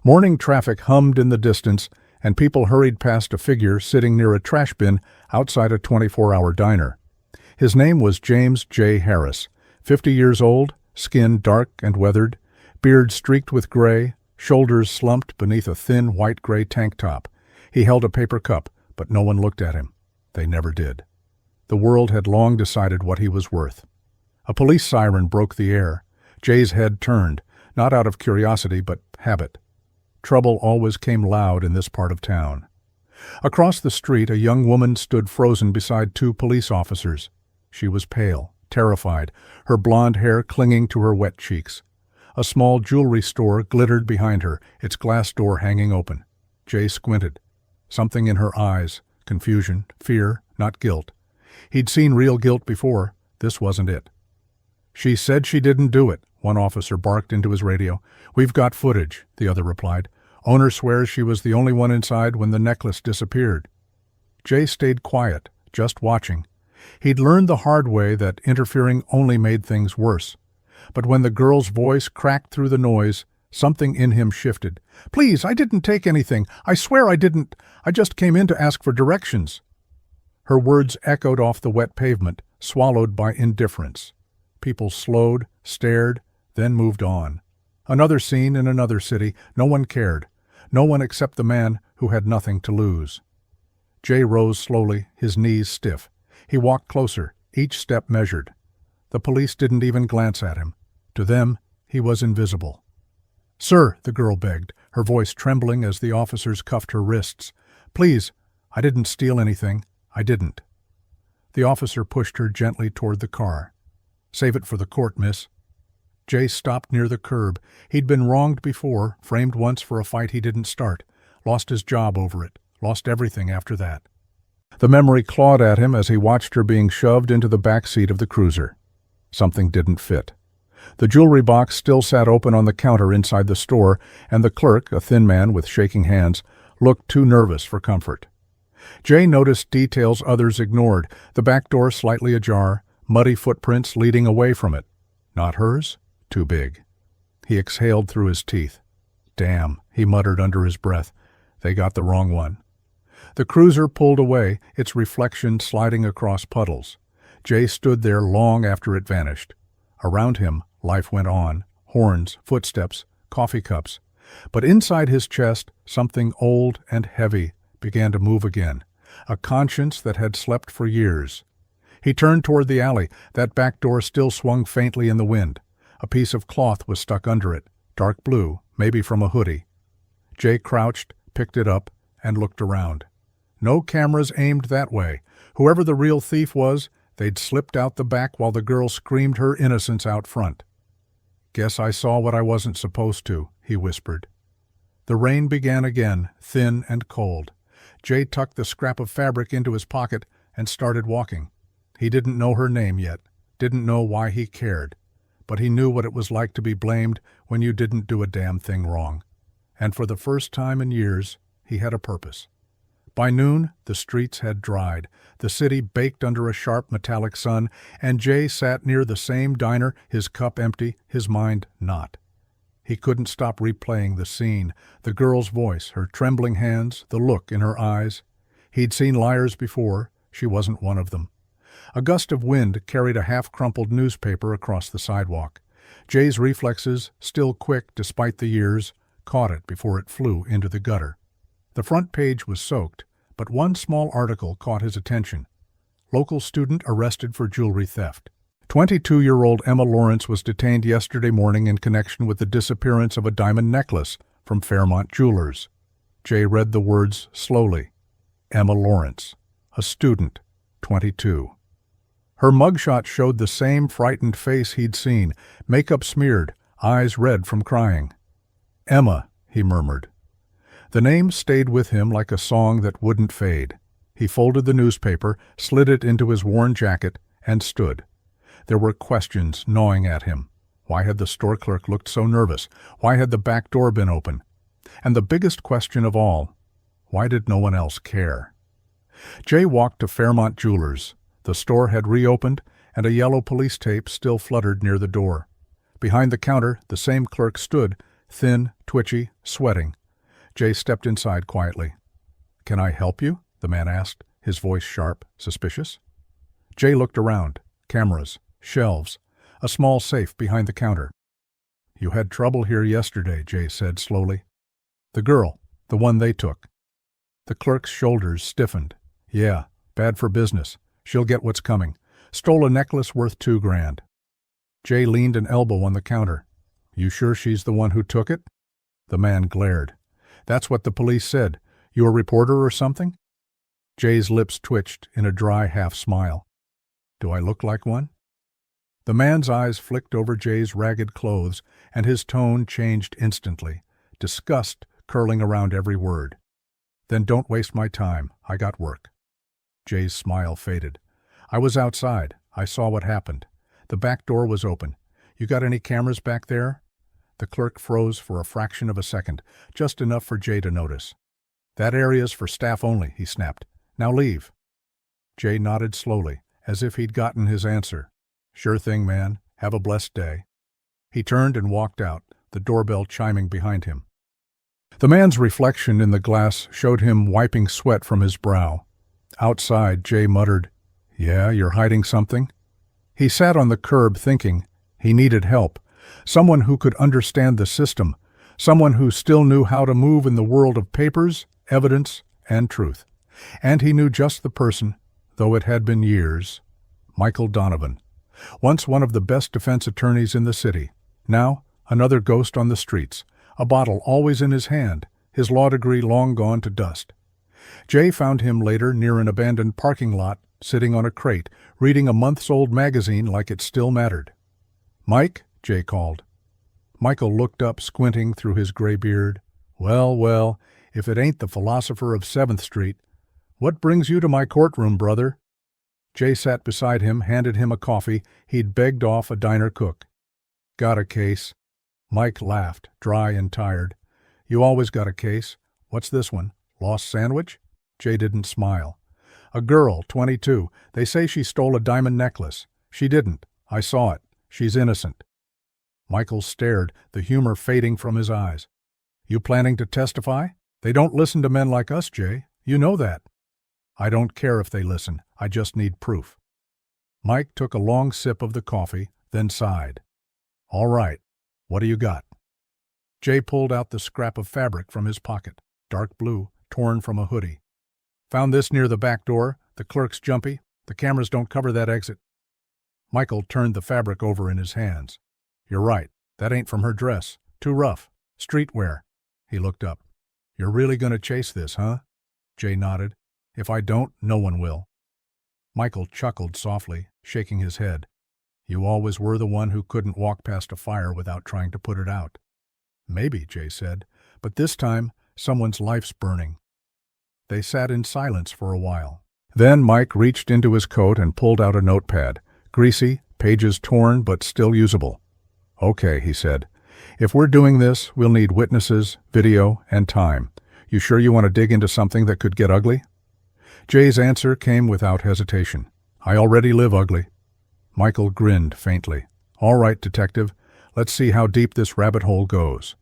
Morning traffic hummed in the distance, and people hurried past a figure sitting near a trash bin outside a 24-hour diner. His name was James J. Harris, 50 years old, skin dark and weathered, beard streaked with gray, shoulders slumped beneath a thin white-gray tank top. He held a paper cup, but no one looked at him. They never did. The world had long decided what he was worth. A police siren broke the air. Jay's head turned, not out of curiosity but habit. Trouble always came loud in this part of town. Across the street, a young woman stood frozen beside two police officers. She was pale, terrified, her blonde hair clinging to her wet cheeks. A small jewelry store glittered behind her, its glass door hanging open. Jay squinted. Something in her eyes, confusion, fear, not guilt. He'd seen real guilt before. This wasn't it. "She said she didn't do it," one officer barked into his radio. "We've got footage," the other replied. "Owner swears she was the only one inside when the necklace disappeared." Jay stayed quiet, just watching. He'd learned the hard way that interfering only made things worse. But when the girl's voice cracked through the noise, something in him shifted. "Please, I didn't take anything. I swear I didn't. I just came in to ask for directions." Her words echoed off the wet pavement, swallowed by indifference. People slowed, stared, then moved on. Another scene in another city. No one cared. No one except the man who had nothing to lose. Jay rose slowly, his knees stiff. He walked closer, each step measured. The police didn't even glance at him. To them, he was invisible. "Sir," the girl begged, her voice trembling as the officers cuffed her wrists. "Please, I didn't steal anything. I didn't." The officer pushed her gently toward the car. "Save it for the court, miss." Jay stopped near the curb. He'd been wronged before, framed once for a fight he didn't start, lost his job over it, lost everything after that. The memory clawed at him as he watched her being shoved into the back seat of the cruiser. Something didn't fit. The jewelry box still sat open on the counter inside the store, and the clerk, a thin man with shaking hands, looked too nervous for comfort. Jay noticed details others ignored, the back door slightly ajar, muddy footprints leading away from it. Not hers? Too big. He exhaled through his teeth. "Damn," he muttered under his breath. "They got the wrong one." The cruiser pulled away, its reflection sliding across puddles. Jay stood there long after it vanished. Around him, life went on. Horns, footsteps, coffee cups. But inside his chest, something old and heavy began to move again. A conscience that had slept for years. He turned toward the alley. That back door still swung faintly in the wind. A piece of cloth was stuck under it, dark blue, maybe from a hoodie. Jay crouched, picked it up, and looked around. No cameras aimed that way. Whoever the real thief was, they'd slipped out the back while the girl screamed her innocence out front. "Guess I saw what I wasn't supposed to," he whispered. The rain began again, thin and cold. Jay tucked the scrap of fabric into his pocket and started walking. He didn't know her name yet, didn't know why he cared, but he knew what it was like to be blamed when you didn't do a damn thing wrong. And for the first time in years, he had a purpose. By noon, the streets had dried, the city baked under a sharp metallic sun, and Jay sat near the same diner, his cup empty, his mind not. He couldn't stop replaying the scene, the girl's voice, her trembling hands, the look in her eyes. He'd seen liars before. She wasn't one of them. A gust of wind carried a half-crumpled newspaper across the sidewalk. Jay's reflexes, still quick despite the years, caught it before it flew into the gutter. The front page was soaked, but one small article caught his attention. Local student arrested for jewelry theft. 22-year-old Emma Lawrence was detained yesterday morning in connection with the disappearance of a diamond necklace from Fairmont Jewelers. Jay read the words slowly. Emma Lawrence, a student, 22. Her mugshot showed the same frightened face he'd seen, makeup smeared, eyes red from crying. "Emma," he murmured. The name stayed with him like a song that wouldn't fade. He folded the newspaper, slid it into his worn jacket, and stood. There were questions gnawing at him. Why had the store clerk looked so nervous? Why had the back door been open? And the biggest question of all, why did no one else care? Jay walked to Fairmont Jewelers. The store had reopened, and a yellow police tape still fluttered near the door. Behind the counter, the same clerk stood, thin, twitchy, sweating. Jay stepped inside quietly. "Can I help you?" the man asked, his voice sharp, suspicious. Jay looked around. Cameras, shelves, a small safe behind the counter. "You had trouble here yesterday," Jay said slowly. "The girl, the one they took." The clerk's shoulders stiffened. "Yeah, bad for business. She'll get what's coming. Stole a necklace worth $2,000. Jay leaned an elbow on the counter. "You sure she's the one who took it?" The man glared. "That's what the police said. You a reporter or something?" Jay's lips twitched in a dry half-smile. "Do I look like one?" The man's eyes flicked over Jay's ragged clothes, and his tone changed instantly, disgust curling around every word. "Then don't waste my time. I got work." Jay's smile faded. "I was outside. I saw what happened. The back door was open. You got any cameras back there?" The clerk froze for a fraction of a second, just enough for Jay to notice. "That area's for staff only," he snapped. "Now leave." Jay nodded slowly, as if he'd gotten his answer. "Sure thing, man. Have a blessed day." He turned and walked out, the doorbell chiming behind him. The man's reflection in the glass showed him wiping sweat from his brow. Outside, Jay muttered, "Yeah, you're hiding something?" He sat on the curb thinking. He needed help. Someone who could understand the system. Someone who still knew how to move in the world of papers, evidence, and truth. And he knew just the person, though it had been years. Michael Donovan. Once one of the best defense attorneys in the city. Now, another ghost on the streets. A bottle always in his hand, his law degree long gone to dust. Jay found him later near an abandoned parking lot, sitting on a crate, reading a months-old magazine like it still mattered. "Mike?" Jay called. Michael looked up, squinting through his gray beard. "Well, well, if it ain't the philosopher of 7th Street. What brings you to my courtroom, brother?" Jay sat beside him, handed him a coffee he'd begged off a diner cook. "Got a case." Mike laughed, dry and tired. "You always got a case. What's this one? Lost sandwich?" Jay didn't smile. "A girl, 22. They say she stole a diamond necklace. She didn't. I saw it. She's innocent." Michael stared, the humor fading from his eyes. "You planning to testify? They don't listen to men like us, Jay. You know that." "I don't care if they listen. I just need proof." Mike took a long sip of the coffee, then sighed. "All right. What do you got?" Jay pulled out the scrap of fabric from his pocket, dark blue, torn from a hoodie. "Found this near the back door. The clerk's jumpy. The cameras don't cover that exit." Michael turned the fabric over in his hands. "You're right. That ain't from her dress. Too rough. Streetwear." He looked up. "You're really going to chase this, huh?" Jay nodded. "If I don't, no one will." Michael chuckled softly, shaking his head. "You always were the one who couldn't walk past a fire without trying to put it out." "Maybe," Jay said, "but this time, someone's life's burning." They sat in silence for a while. Then Mike reached into his coat and pulled out a notepad. Greasy, pages torn, but still usable. "Okay," he said. "If we're doing this, we'll need witnesses, video, and time. You sure you want to dig into something that could get ugly?" Jay's answer came without hesitation. "I already live ugly." Michael grinned faintly. "All right, detective. Let's see how deep this rabbit hole goes."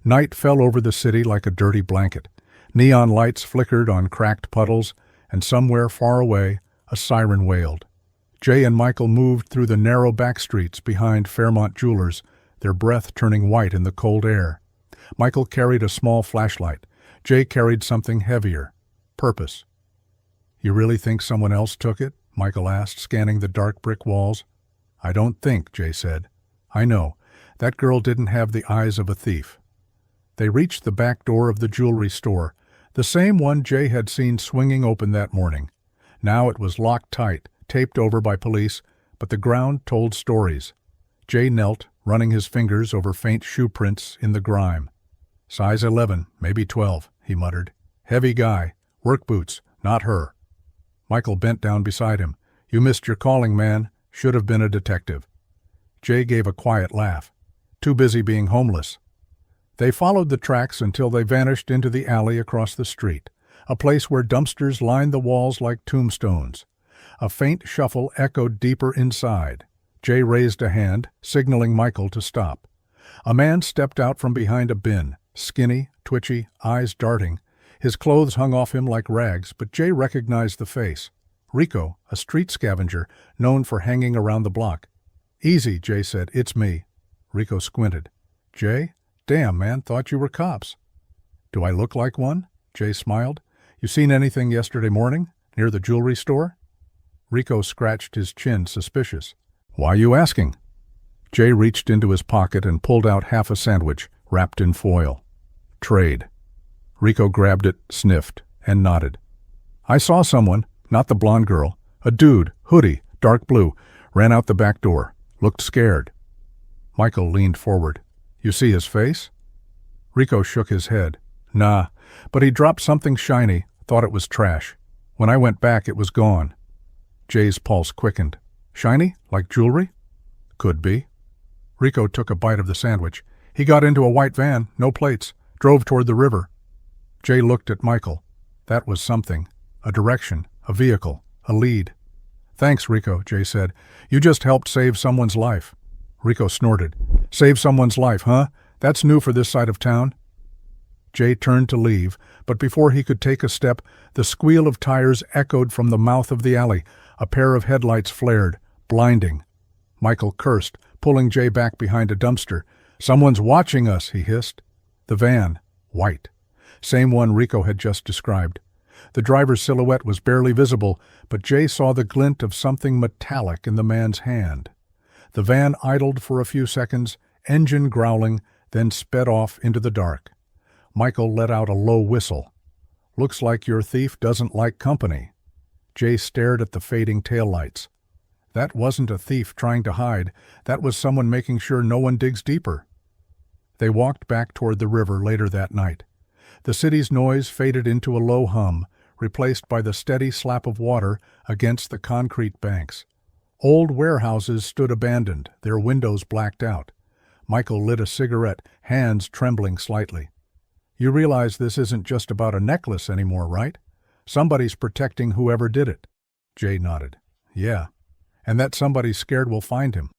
Night fell over the city like a dirty blanket. Neon lights flickered on cracked puddles, and somewhere far away, a siren wailed. Jay and Michael moved through the narrow back streets behind Fairmont Jewelers, their breath turning white in the cold air. Michael carried a small flashlight. Jay carried something heavier. Purpose. "You really think someone else took it?" Michael asked, scanning the dark brick walls. "I don't think," Jay said. "I know. That girl didn't have the eyes of a thief." They reached the back door of the jewelry store, the same one Jay had seen swinging open that morning. Now it was locked tight, taped over by police, but the ground told stories. Jay knelt, running his fingers over faint shoe prints in the grime. "Size 11, maybe 12, he muttered. "Heavy guy. Work boots. Not her." Michael bent down beside him. "You missed your calling, man. Should have been a detective." Jay gave a quiet laugh. "Too busy being homeless." They followed the tracks until they vanished into the alley across the street, a place where dumpsters lined the walls like tombstones. A faint shuffle echoed deeper inside. Jay raised a hand, signaling Michael to stop. A man stepped out from behind a bin, skinny, twitchy, eyes darting. His clothes hung off him like rags, but Jay recognized the face. Rico, a street scavenger, known for hanging around the block. "Easy," Jay said. "It's me." Rico squinted. "Jay? Damn, man, thought you were cops." "Do I look like one?" Jay smiled. "You seen anything yesterday morning? Near the jewelry store?" Rico scratched his chin, suspicious. "Why you asking?" Jay reached into his pocket and pulled out half a sandwich, wrapped in foil. "Trade." Rico grabbed it, sniffed, and nodded. "I saw someone, not the blonde girl. A dude, hoodie, dark blue, ran out the back door. Looked scared." Michael leaned forward. "You see his face?" Rico shook his head. "Nah, but he dropped something shiny, thought it was trash. When I went back, it was gone." Jay's pulse quickened. "Shiny? Like jewelry?" "Could be." Rico took a bite of the sandwich. "He got into a white van, no plates, drove toward the river." Jay looked at Michael. That was something. A direction, a vehicle, a lead. "Thanks, Rico," Jay said. "You just helped save someone's life." Rico snorted. "Save someone's life, huh? That's new for this side of town." Jay turned to leave, but before he could take a step, the squeal of tires echoed from the mouth of the alley. A pair of headlights flared, blinding. Michael cursed, pulling Jay back behind a dumpster. "Someone's watching us," he hissed. The van, white. Same one Rico had just described. The driver's silhouette was barely visible, but Jay saw the glint of something metallic in the man's hand. The van idled for a few seconds, engine growling, then sped off into the dark. Michael let out a low whistle. "Looks like your thief doesn't like company." Jay stared at the fading taillights. That wasn't a thief trying to hide. That was someone making sure no one digs deeper. They walked back toward the river later that night. The city's noise faded into a low hum, replaced by the steady slap of water against the concrete banks. Old warehouses stood abandoned, their windows blacked out. Michael lit a cigarette, hands trembling slightly. "You realize this isn't just about a necklace anymore, right? Somebody's protecting whoever did it." Jay nodded. "Yeah. And that somebody's scared we'll find him."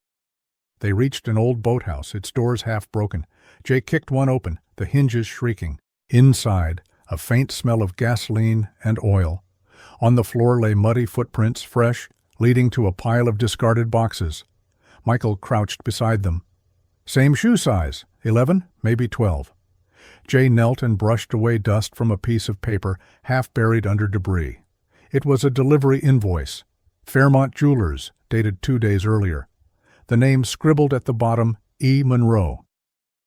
They reached an old boathouse, its doors half broken. Jay kicked one open, the hinges shrieking. Inside, a faint smell of gasoline and oil. On the floor lay muddy footprints, fresh, leading to a pile of discarded boxes. Michael crouched beside them. "Same shoe size, 11, maybe 12. Jay knelt and brushed away dust from a piece of paper half buried under debris. It was a delivery invoice. Fairmont Jewelers, dated 2 days earlier. The name scribbled at the bottom, E. Monroe.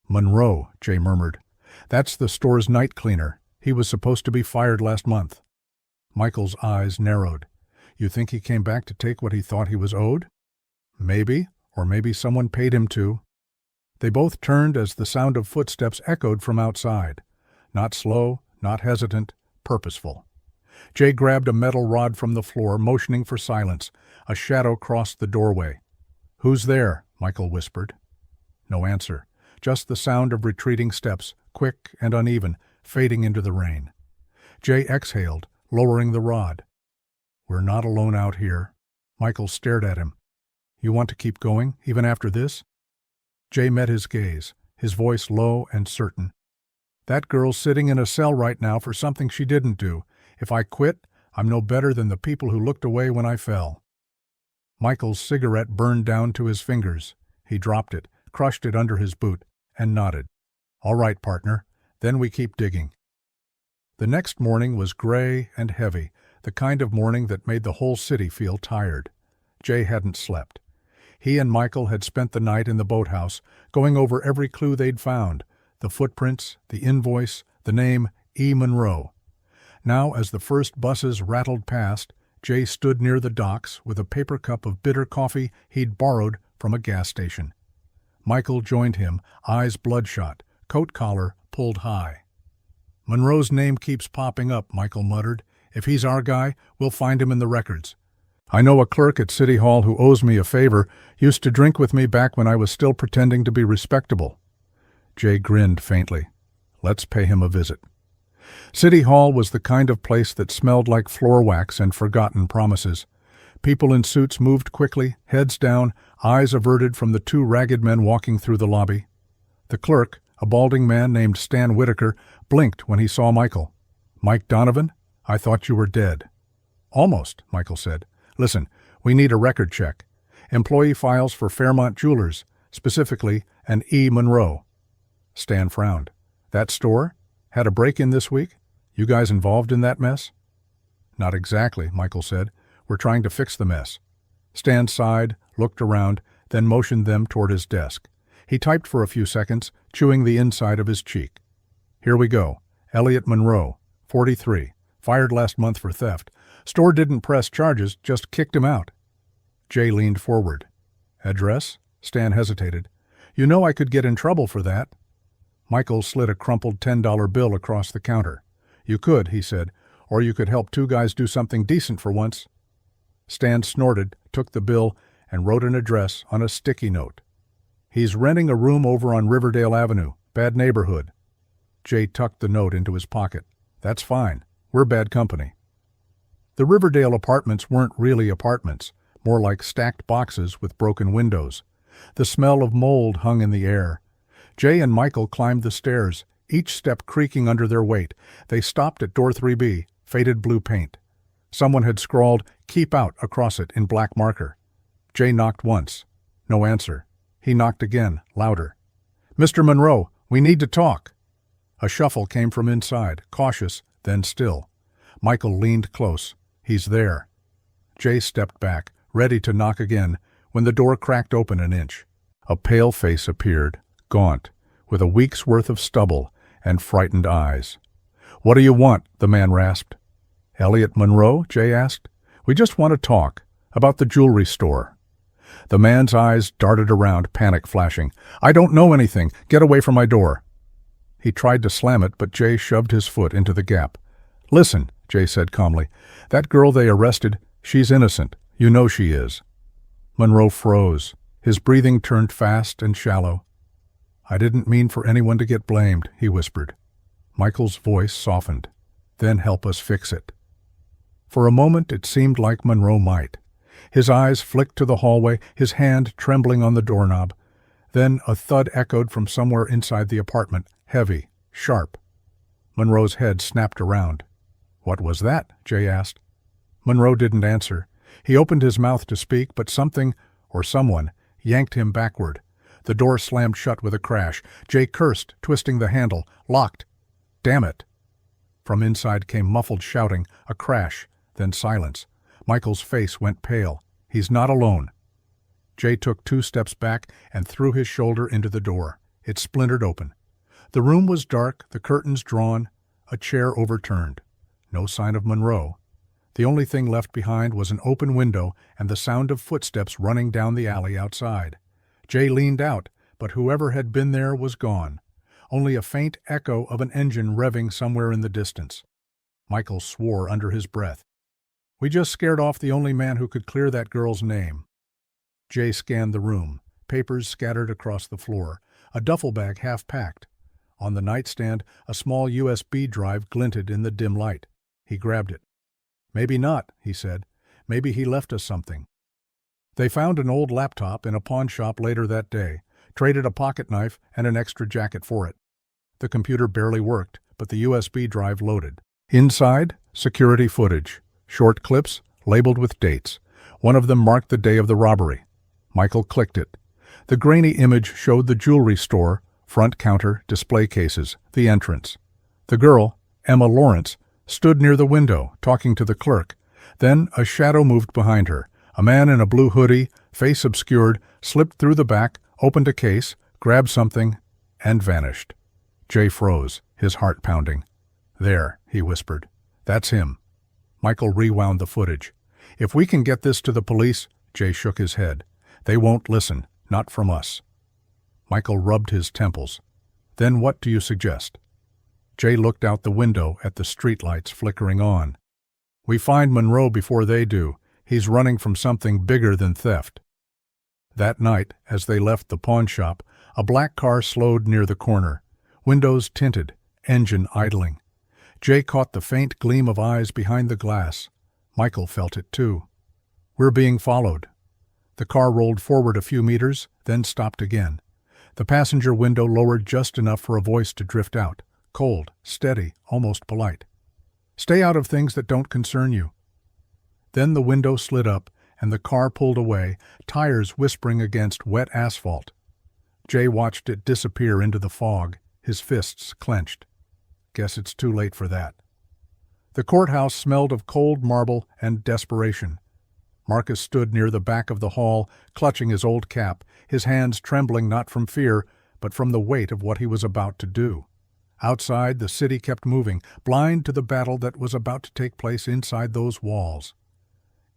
"Monroe," Jay murmured. "That's the store's night cleaner. He was supposed to be fired last month." Michael's eyes narrowed. "You think he came back to take what he thought he was owed?" "Maybe, or maybe someone paid him to." They both turned as the sound of footsteps echoed from outside. Not slow, not hesitant, purposeful. Jay grabbed a metal rod from the floor, motioning for silence. A shadow crossed the doorway. "Who's there?" Michael whispered. No answer, just the sound of retreating steps, quick and uneven, fading into the rain. Jay exhaled, lowering the rod. "We're not alone out here." Michael stared at him. "You want to keep going, even after this?" Jay met his gaze, his voice low and certain. "That girl's sitting in a cell right now for something she didn't do. If I quit, I'm no better than the people who looked away when I fell." Michael's cigarette burned down to his fingers. He dropped it, crushed it under his boot, and nodded. "All right, partner. Then we keep digging." The next morning was gray and heavy, the kind of morning that made the whole city feel tired. Jay hadn't slept. He and Michael had spent the night in the boathouse, going over every clue they'd found, the footprints, the invoice, the name E. Monroe. Now, as the first buses rattled past, Jay stood near the docks with a paper cup of bitter coffee he'd borrowed from a gas station. Michael joined him, eyes bloodshot, coat collar pulled high. "Monroe's name keeps popping up," Michael muttered. "If he's our guy, we'll find him in the records. I know a clerk at City Hall who owes me a favor, used to drink with me back when I was still pretending to be respectable." Jay grinned faintly. "Let's pay him a visit." City Hall was the kind of place that smelled like floor wax and forgotten promises. People in suits moved quickly, heads down, eyes averted from the 2 ragged men walking through the lobby. The clerk, a balding man named Stan Whitaker, blinked when he saw Michael. "Mike Donovan? I thought you were dead." "Almost," Michael said. "Listen, we need a record check. Employee files for Fairmont Jewelers, specifically an E. Monroe." Stan frowned. "That store? Had a break-in this week? You guys involved in that mess?" "Not exactly," Michael said. "We're trying to fix the mess." Stan sighed, looked around, then motioned them toward his desk. He typed for a few seconds, chewing the inside of his cheek. "Here we go. Elliot Monroe, 43, fired last month for theft. Store didn't press charges, just kicked him out." Jay leaned forward. "Address?" Stan hesitated. "You know I could get in trouble for that." Michael slid a crumpled $10 bill across the counter. "You could," he said, "or you could help two guys do something decent for once." Stan snorted, took the bill, and wrote an address on a sticky note. "He's renting a room over on Riverdale Avenue. Bad neighborhood." Jay tucked the note into his pocket. "That's fine. We're bad company." The Riverdale apartments weren't really apartments, more like stacked boxes with broken windows. The smell of mold hung in the air. Jay and Michael climbed the stairs, each step creaking under their weight. They stopped at door 3B, faded blue paint. Someone had scrawled, "Keep out," across it in black marker. Jay knocked once. No answer. He knocked again, louder. "Mr. Monroe, we need to talk." A shuffle came from inside, cautious, then still. Michael leaned close. "He's there." Jay stepped back, ready to knock again, when the door cracked open an inch. A pale face appeared, gaunt, with a week's worth of stubble and frightened eyes. "What do you want?" the man rasped. "Elliot Monroe?" Jay asked. "We just want to talk about the jewelry store." The man's eyes darted around, panic flashing. "I don't know anything. Get away from my door." He tried to slam it, but Jay shoved his foot into the gap. "Listen," Jay said calmly. "That girl they arrested, she's innocent. You know she is." Monroe froze. His breathing turned fast and shallow. "I didn't mean for anyone to get blamed," he whispered. Michael's voice softened. "Then help us fix it." For a moment it seemed like Monroe might. His eyes flicked to the hallway, his hand trembling on the doorknob. Then a thud echoed from somewhere inside the apartment, heavy, sharp. Monroe's head snapped around. "What was that?" Jay asked. Monroe didn't answer. He opened his mouth to speak, but something, or someone, yanked him backward. The door slammed shut with a crash. Jay cursed, twisting the handle. Locked. "Damn it!" From inside came muffled shouting, a crash, then silence. Michael's face went pale. "He's not alone." Jay took 2 steps back and threw his shoulder into the door. It splintered open. The room was dark, the curtains drawn, a chair overturned. No sign of Monroe. The only thing left behind was an open window and the sound of footsteps running down the alley outside. Jay leaned out, but whoever had been there was gone. Only a faint echo of an engine revving somewhere in the distance. Michael swore under his breath. "We just scared off the only man who could clear that girl's name." Jay scanned the room, papers scattered across the floor, a duffel bag half packed. On the nightstand, a small USB drive glinted in the dim light. He grabbed it. "Maybe not," he said. "Maybe he left us something." They found an old laptop in a pawn shop later that day, traded a pocket knife and an extra jacket for it. The computer barely worked, but the USB drive loaded. Inside, security footage, short clips labeled with dates. One of them marked the day of the robbery. Michael clicked it. The grainy image showed the jewelry store, front counter, display cases, the entrance. The girl, Emma Lawrence, stood near the window, talking to the clerk. Then a shadow moved behind her. A man in a blue hoodie, face obscured, slipped through the back, opened a case, grabbed something, and vanished. Jay froze, his heart pounding. "There," he whispered. "That's him." Michael rewound the footage. "If we can get this to the police," Jay shook his head. "They won't listen, not from us." Michael rubbed his temples. "Then what do you suggest?" Jay looked out the window at the streetlights flickering on. "We find Monroe before they do. He's running from something bigger than theft." That night, as they left the pawn shop, a black car slowed near the corner. Windows tinted, engine idling. Jay caught the faint gleam of eyes behind the glass. Michael felt it too. "We're being followed." The car rolled forward a few meters, then stopped again. The passenger window lowered just enough for a voice to drift out, cold, steady, almost polite. "Stay out of things that don't concern you." Then the window slid up, and the car pulled away, tires whispering against wet asphalt. Jay watched it disappear into the fog, his fists clenched. Guess it's too late for that. The courthouse smelled of cold marble and desperation. Marcus stood near the back of the hall, clutching his old cap, his hands trembling not from fear, but from the weight of what he was about to do. Outside, the city kept moving, blind to the battle that was about to take place inside those walls.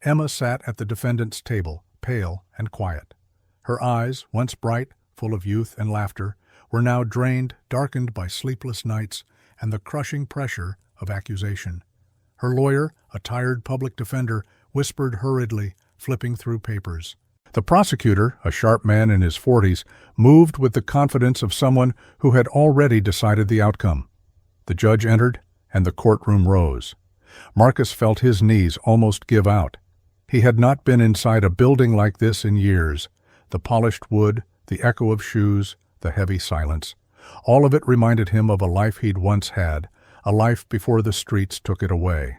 Emma sat at the defendant's table, pale and quiet. Her eyes, once bright, full of youth and laughter, were now drained, darkened by sleepless nights and the crushing pressure of accusation. Her lawyer, a tired public defender, whispered hurriedly, flipping through papers. The prosecutor, a sharp man in his 40s, moved with the confidence of someone who had already decided the outcome. The judge entered, and the courtroom rose. Marcus felt his knees almost give out. He had not been inside a building like this in years. The polished wood, the echo of shoes, the heavy silence. All of it reminded him of a life he'd once had, a life before the streets took it away.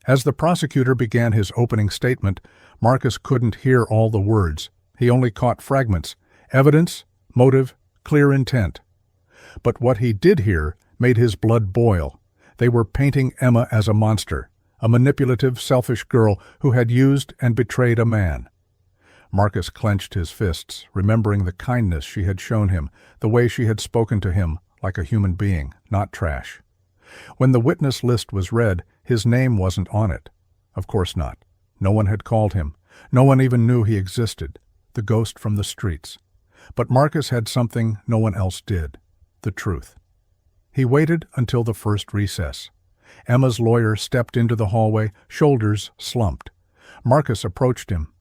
As the prosecutor began his opening statement, Marcus couldn't hear all the words. He only caught fragments: evidence, motive, clear intent. But what he did hear made his blood boil. They were painting Emma as a monster, a manipulative, selfish girl who had used and betrayed a man. Marcus clenched his fists, remembering the kindness she had shown him, the way she had spoken to him like a human being, not trash. When the witness list was read, his name wasn't on it. Of course not. No one had called him. No one even knew he existed, the ghost from the streets. But Marcus had something no one else did: the truth. He waited until the first recess. Emma's lawyer stepped into the hallway, shoulders slumped. Marcus approached him.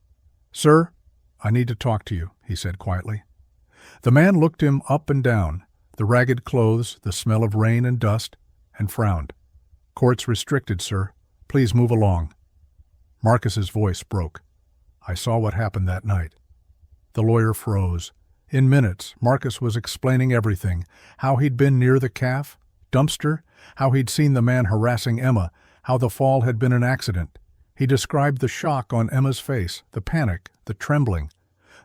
"Sir, I need to talk to you," he said quietly. The man looked him up and down, the ragged clothes, the smell of rain and dust, and frowned. "Court's restricted, sir. Please move along." Marcus's voice broke. "I saw what happened that night." The lawyer froze. In minutes, Marcus was explaining everything: how he'd been near the calf, dumpster, how he'd seen the man harassing Emma, how the fall had been an accident. He described the shock on Emma's face, the panic, the trembling.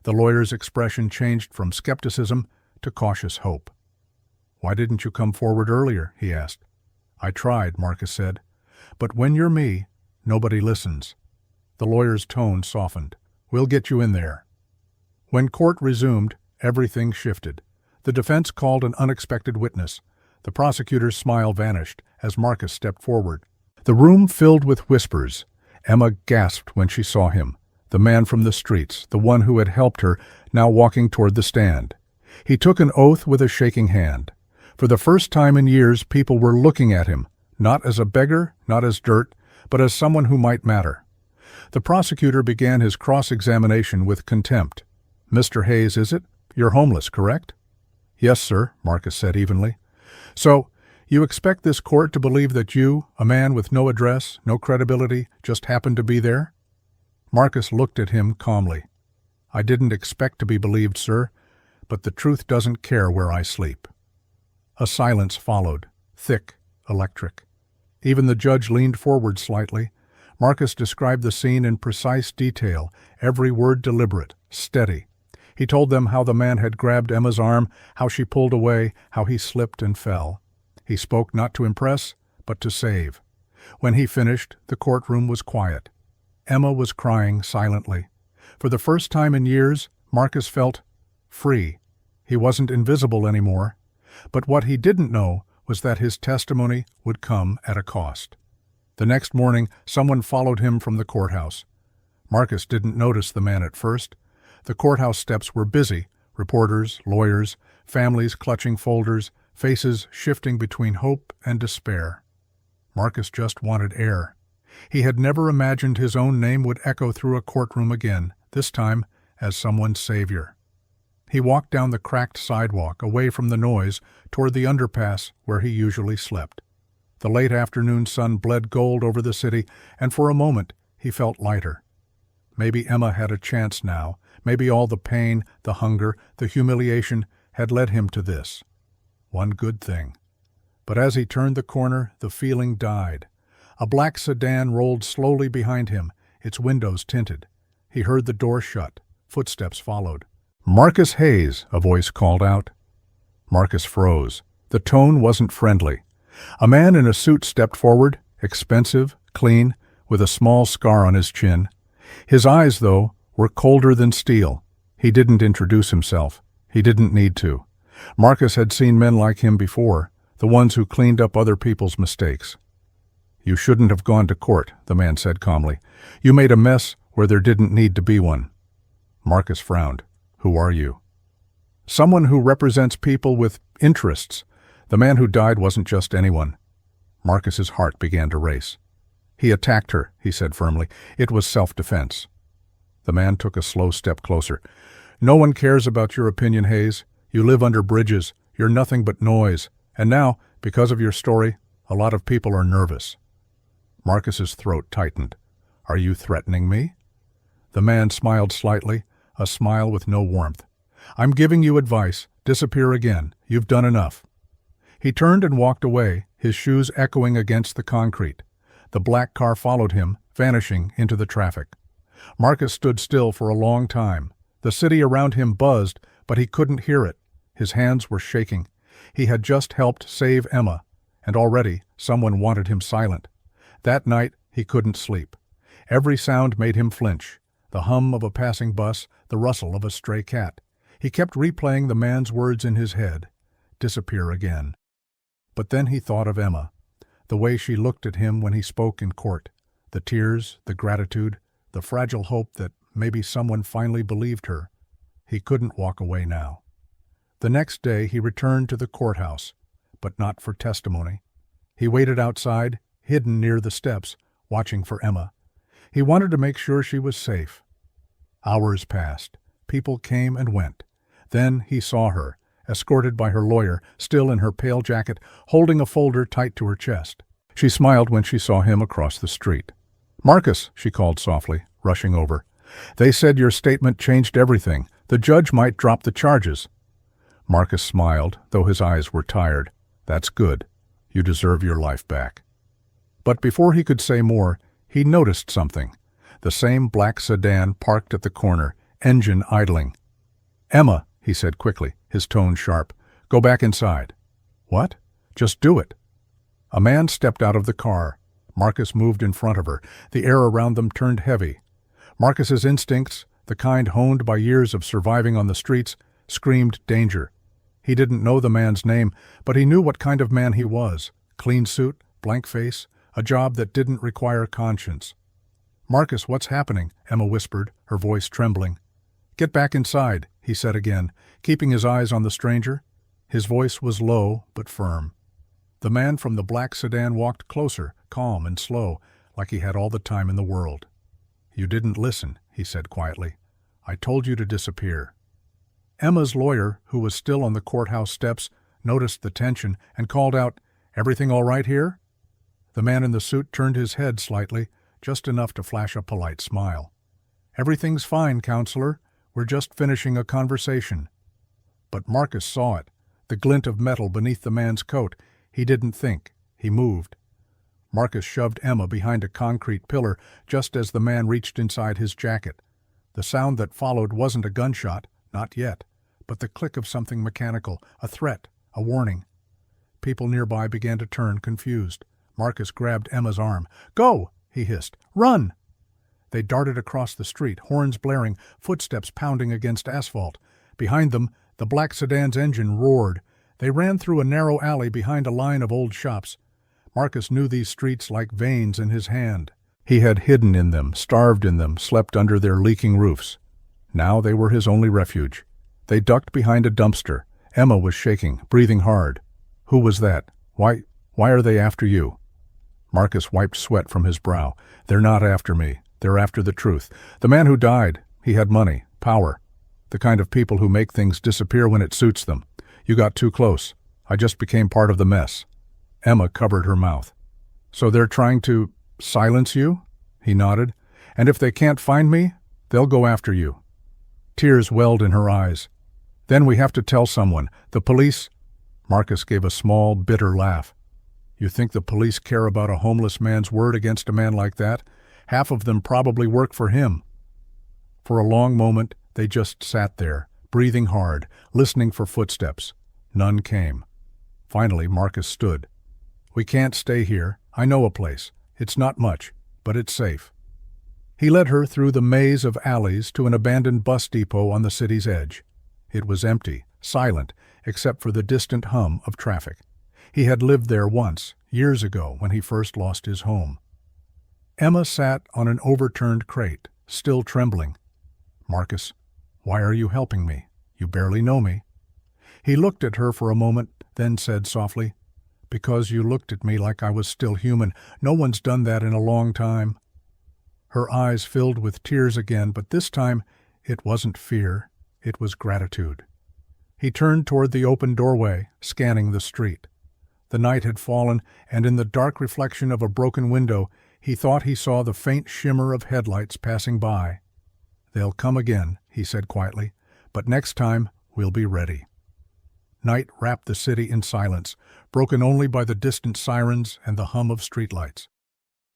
The lawyer's expression changed from skepticism to cautious hope. "Why didn't you come forward earlier?" he asked. "I tried," Marcus said. "But when you're me, nobody listens." The lawyer's tone softened. "We'll get you in there." When court resumed, everything shifted. The defense called an unexpected witness. The prosecutor's smile vanished as Marcus stepped forward. The room filled with whispers. Emma gasped when she saw him, the man from the streets, the one who had helped her, now walking toward the stand. He took an oath with a shaking hand. For the first time in years, people were looking at him, not as a beggar, not as dirt, but as someone who might matter. The prosecutor began his cross-examination with contempt. "Mr. Hayes, is it? You're homeless, correct?" "Yes, sir," Marcus said evenly. "So, you expect this court to believe that you, a man with no address, no credibility, just happened to be there?" Marcus looked at him calmly. "I didn't expect to be believed, sir, but the truth doesn't care where I sleep." A silence followed, thick, electric. Even the judge leaned forward slightly. Marcus described the scene in precise detail, every word deliberate, steady. He told them how the man had grabbed Emma's arm, how she pulled away, how he slipped and fell. He spoke not to impress, but to save. When he finished, the courtroom was quiet. Emma was crying silently. For the first time in years, Marcus felt free. He wasn't invisible anymore. But what he didn't know was that his testimony would come at a cost. The next morning, someone followed him from the courthouse. Marcus didn't notice the man at first. The courthouse steps were busy: reporters, lawyers, families clutching folders, faces shifting between hope and despair. Marcus just wanted air. He had never imagined his own name would echo through a courtroom again, this time as someone's savior. He walked down the cracked sidewalk, away from the noise, toward the underpass where he usually slept. The late afternoon sun bled gold over the city, and for a moment he felt lighter. Maybe Emma had a chance now. Maybe all the pain, the hunger, the humiliation had led him to this. One good thing. But as he turned the corner, the feeling died. A black sedan rolled slowly behind him, its windows tinted. He heard the door shut. Footsteps followed. "Marcus Hayes," a voice called out. Marcus froze. The tone wasn't friendly. A man in a suit stepped forward, expensive, clean, with a small scar on his chin. His eyes, though, were colder than steel. He didn't introduce himself. He didn't need to. Marcus had seen men like him before, the ones who cleaned up other people's mistakes. "You shouldn't have gone to court," the man said calmly. "You made a mess where there didn't need to be one." Marcus frowned. "Who are you?" "Someone who represents people with interests. The man who died wasn't just anyone." Marcus's heart began to race. "He attacked her," he said firmly. "It was self-defense." The man took a slow step closer. "No one cares about your opinion, Hayes. You live under bridges. You're nothing but noise. And now, because of your story, a lot of people are nervous." Marcus's throat tightened. "Are you threatening me?" The man smiled slightly, a smile with no warmth. "I'm giving you advice. Disappear again. You've done enough." He turned and walked away, his shoes echoing against the concrete. The black car followed him, vanishing into the traffic. Marcus stood still for a long time. The city around him buzzed, but he couldn't hear it. His hands were shaking. He had just helped save Emma, and already someone wanted him silent. That night he couldn't sleep. Every sound made him flinch. The hum of a passing bus, the rustle of a stray cat. He kept replaying the man's words in his head. Disappear again. But then he thought of Emma, the way she looked at him when he spoke in court, the tears, the gratitude, the fragile hope that maybe someone finally believed her. He couldn't walk away now. The next day he returned to the courthouse, but not for testimony. He waited outside, hidden near the steps, watching for Emma. He wanted to make sure she was safe. Hours passed. People came and went. Then he saw her, escorted by her lawyer, still in her pale jacket, holding a folder tight to her chest. She smiled when she saw him across the street. "Marcus," she called softly, rushing over. "They said your statement changed everything. The judge might drop the charges." Marcus smiled, though his eyes were tired. "That's good. You deserve your life back." But before he could say more, he noticed something. The same black sedan parked at the corner, engine idling. "Emma," he said quickly, his tone sharp, "go back inside." "What?" "Just do it." A man stepped out of the car. Marcus moved in front of her. The air around them turned heavy. Marcus's instincts, the kind honed by years of surviving on the streets, screamed danger. He didn't know the man's name, but he knew what kind of man he was. Clean suit, blank face, a job that didn't require conscience. "Marcus, what's happening?" Emma whispered, her voice trembling. "Get back inside," he said again, keeping his eyes on the stranger. His voice was low but firm. The man from the black sedan walked closer, calm and slow, like he had all the time in the world. "You didn't listen," he said quietly. "I told you to disappear." Emma's lawyer, who was still on the courthouse steps, noticed the tension and called out, "Everything all right here?" The man in the suit turned his head slightly, just enough to flash a polite smile. "Everything's fine, counselor. We're just finishing a conversation." But Marcus saw it, the glint of metal beneath the man's coat. He didn't think. He moved. Marcus shoved Emma behind a concrete pillar just as the man reached inside his jacket. The sound that followed wasn't a gunshot, not yet, but the click of something mechanical, a threat, a warning. People nearby began to turn, confused. Marcus grabbed Emma's arm. "Go!" he hissed. "Run!" They darted across the street, horns blaring, footsteps pounding against asphalt. Behind them, the black sedan's engine roared. They ran through a narrow alley behind a line of old shops. Marcus knew these streets like veins in his hand. He had hidden in them, starved in them, slept under their leaking roofs. Now they were his only refuge. They ducked behind a dumpster. Emma was shaking, breathing hard. "Who was that? Why are they after you?" Marcus wiped sweat from his brow. "They're not after me. They're after the truth. The man who died, he had money, power. The kind of people who make things disappear when it suits them. You got too close. I just became part of the mess." Emma covered her mouth. "So they're trying to silence you?" He nodded. "And if they can't find me, they'll go after you." Tears welled in her eyes. Then we have to tell someone. The police—" Marcus gave a small, bitter laugh. "You think the police care about a homeless man's word against a man like that? Half of them probably work for him." For a long moment, they just sat there, breathing hard, listening for footsteps. None came. Finally, Marcus stood. "We can't stay here. I know a place. It's not much, but it's safe." He led her through the maze of alleys to an abandoned bus depot on the city's edge. It was empty, silent, except for the distant hum of traffic. He had lived there once, years ago, when he first lost his home. Emma sat on an overturned crate, still trembling. "Marcus, why are you helping me? You barely know me." He looked at her for a moment, then said softly, "Because you looked at me like I was still human. No one's done that in a long time." Her eyes filled with tears again, but this time it wasn't fear, it was gratitude. He turned toward the open doorway, scanning the street. The night had fallen, and in the dark reflection of a broken window, he thought he saw the faint shimmer of headlights passing by. "They'll come again," he said quietly, "but next time we'll be ready." Night wrapped the city in silence, broken only by the distant sirens and the hum of streetlights.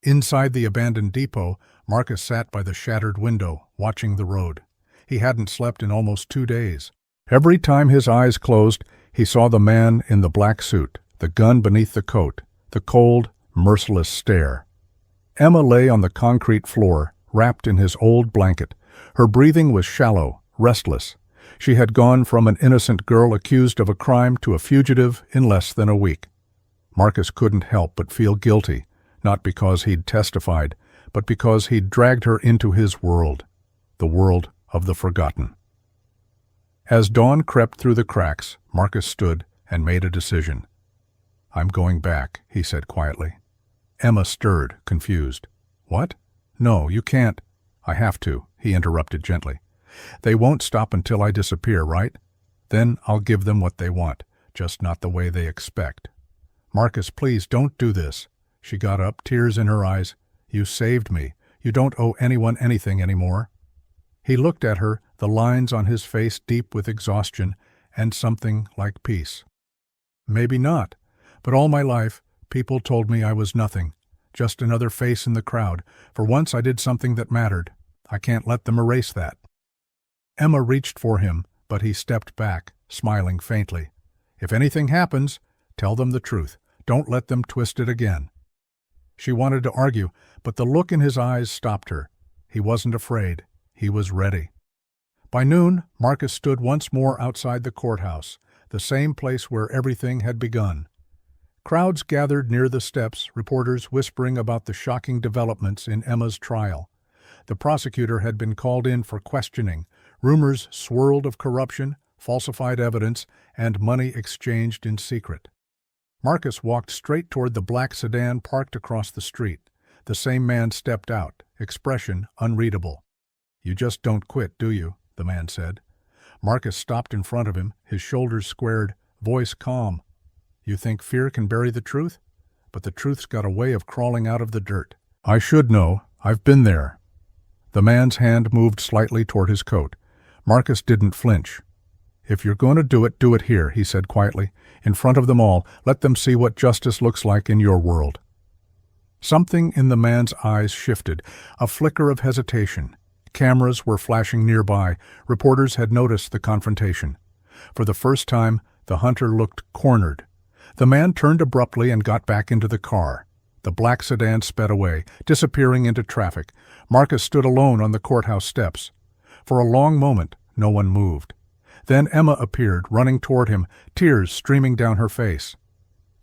Inside the abandoned depot, Marcus sat by the shattered window, watching the road. He hadn't slept in almost 2 days. Every time his eyes closed, he saw the man in the black suit, the gun beneath the coat, the cold, merciless stare. Emma lay on the concrete floor, wrapped in his old blanket. Her breathing was shallow, restless. She had gone from an innocent girl accused of a crime to a fugitive in less than a week. Marcus couldn't help but feel guilty, not because he'd testified, but because he'd dragged her into his world, the world of the forgotten. As dawn crept through the cracks, Marcus stood and made a decision. "I'm going back," he said quietly. Emma stirred, confused. "What? No, you can't." "I have to," he interrupted gently. "They won't stop until I disappear, right? Then I'll give them what they want, just not the way they expect." "Marcus, please don't do this." She got up, tears in her eyes. "You saved me. You don't owe anyone anything anymore." He looked at her, the lines on his face deep with exhaustion and something like peace. "Maybe not, but all my life, people told me I was nothing, just another face in the crowd. For once I did something that mattered. I can't let them erase that." Emma reached for him, but he stepped back, smiling faintly. "If anything happens, tell them the truth. Don't let them twist it again." She wanted to argue, but the look in his eyes stopped her. He wasn't afraid. He was ready. By noon, Marcus stood once more outside the courthouse, the same place where everything had begun. Crowds gathered near the steps, reporters whispering about the shocking developments in Emma's trial. The prosecutor had been called in for questioning. Rumors swirled of corruption, falsified evidence, and money exchanged in secret. Marcus walked straight toward the black sedan parked across the street. The same man stepped out, expression unreadable. "You just don't quit, do you?" the man said. Marcus stopped in front of him, his shoulders squared, voice calm. "You think fear can bury the truth? But the truth's got a way of crawling out of the dirt. I should know. I've been there." The man's hand moved slightly toward his coat. Marcus didn't flinch. "If you're going to do it here," he said quietly. "In front of them all, let them see what justice looks like in your world." Something in the man's eyes shifted, a flicker of hesitation. Cameras were flashing nearby. Reporters had noticed the confrontation. For the first time, the hunter looked cornered. The man turned abruptly and got back into the car. The black sedan sped away, disappearing into traffic. Marcus stood alone on the courthouse steps. For a long moment, no one moved. Then Emma appeared, running toward him, tears streaming down her face.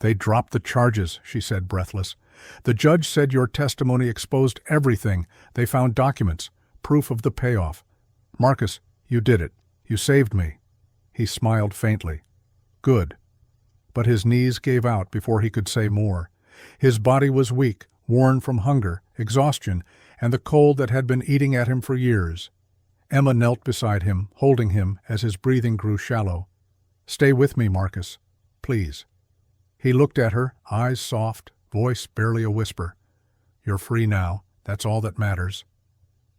"They dropped the charges," she said, breathless. "The judge said your testimony exposed everything. They found documents, proof of the payoff. Marcus, you did it. You saved me." He smiled faintly. "Good." But his knees gave out before he could say more. His body was weak, worn from hunger, exhaustion, and the cold that had been eating at him for years. Emma knelt beside him, holding him as his breathing grew shallow. "Stay with me, Marcus. Please." He looked at her, eyes soft, voice barely a whisper. "You're free now. That's all that matters."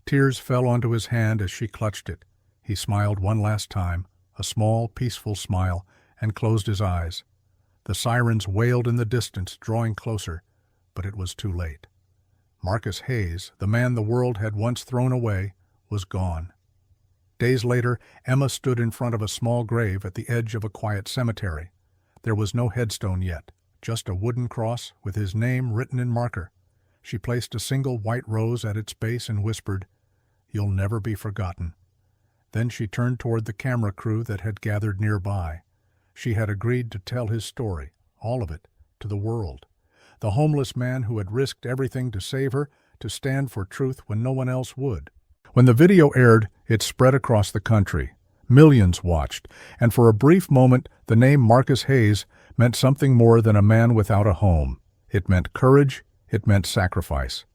Tears fell onto his hand as she clutched it. He smiled one last time, a small, peaceful smile, and closed his eyes. The sirens wailed in the distance, drawing closer, but it was too late. Marcus Hayes, the man the world had once thrown away, was gone. Days later, Emma stood in front of a small grave at the edge of a quiet cemetery. There was no headstone yet, just a wooden cross with his name written in marker. She placed a single white rose at its base and whispered, "You'll never be forgotten." Then she turned toward the camera crew that had gathered nearby. She had agreed to tell his story, all of it, to the world. The homeless man who had risked everything to save her, to stand for truth when no one else would. When the video aired, it spread across the country. Millions watched, and for a brief moment, the name Marcus Hayes meant something more than a man without a home. It meant courage, it meant sacrifice.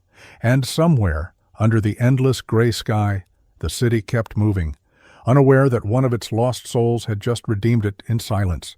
And somewhere, under the endless gray sky, the city kept moving, unaware that one of its lost souls had just redeemed it in silence.